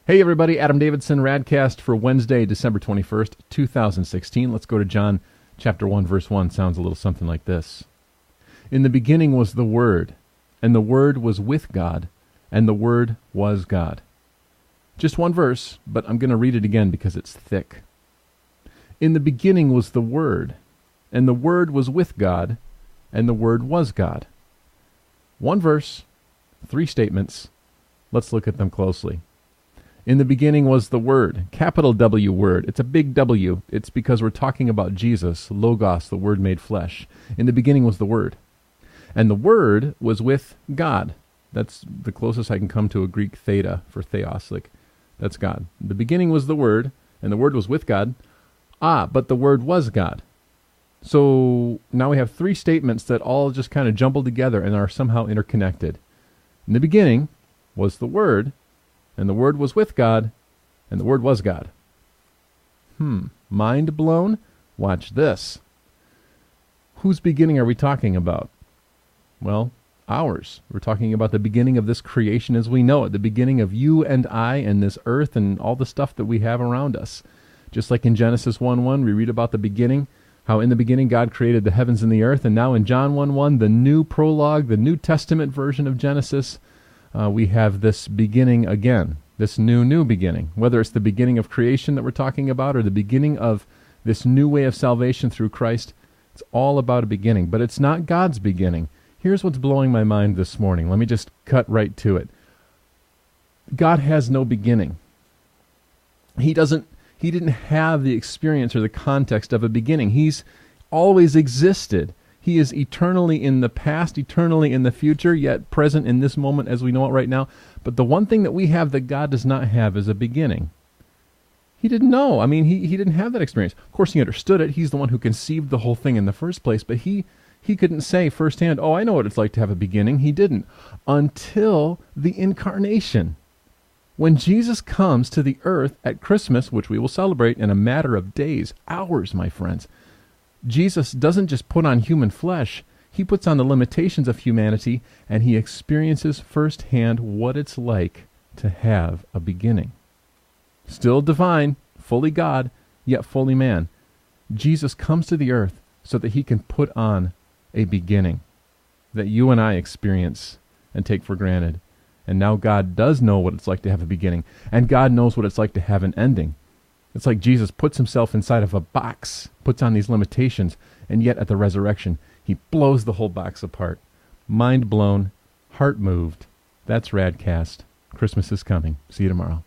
Hey everybody, Adam Davidson, RadCast for Wednesday, December 21st, 2016. Let's go to John chapter 1, verse 1. Sounds a little something like this. In the beginning was the Word, and the Word was with God, and the Word was God. Just one verse, but I'm going to read it again because it's thick. In the beginning was the Word, and the Word was with God, and the Word was God. One verse, three statements. Let's look at them closely. In the beginning was the Word, capital W Word. It's a big W. It's because we're talking about Jesus, Logos, the Word made flesh. In the beginning was the Word. And the Word was with God. That's the closest I can come to a Greek theta for theos. That's God. The beginning was the Word, and the Word was with God. But the Word was God. So now we have three statements that all just kind of jumbled together and are somehow interconnected. In the beginning was the Word, and the Word was with God, and the Word was God. Mind blown? Watch this. Whose beginning are we talking about? Well, ours. We're talking about the beginning of this creation as we know it, the beginning of you and I and this earth and all the stuff that we have around us. Just like in Genesis 1:1, we read about the beginning, how in the beginning God created the heavens and the earth, and now in John 1:1, the new prologue, the New Testament version of Genesis, we have this beginning again, this new beginning. Whether it's the beginning of creation that we're talking about or the beginning of this new way of salvation through Christ, it's all about a beginning. But it's not God's beginning. Here's what's blowing my mind this morning. Let me just cut right to it. God has no beginning. He didn't have the experience or the context of a beginning. He's always existed. He is eternally in the past, eternally in the future, yet present in this moment as we know it right now. But the one thing that we have that God does not have is a beginning. He didn't know. He didn't have that experience. Of course, he understood it. He's the one who conceived the whole thing in the first place, but he couldn't say firsthand, I know what it's like to have a beginning. He didn't. Until the incarnation. When Jesus comes to the earth at Christmas, which we will celebrate in a matter of days, hours, my friends, Jesus doesn't just put on human flesh. He puts on the limitations of humanity, and he experiences firsthand what it's like to have a beginning. Still divine, fully God, yet fully man. Jesus comes to the earth so that he can put on a beginning that you and I experience and take for granted. And now God does know what it's like to have a beginning, and God knows what it's like to have an ending. It's like Jesus puts himself inside of a box, puts on these limitations, and yet at the resurrection, he blows the whole box apart. Mind blown, heart moved. That's RadCast. Christmas is coming. See you tomorrow.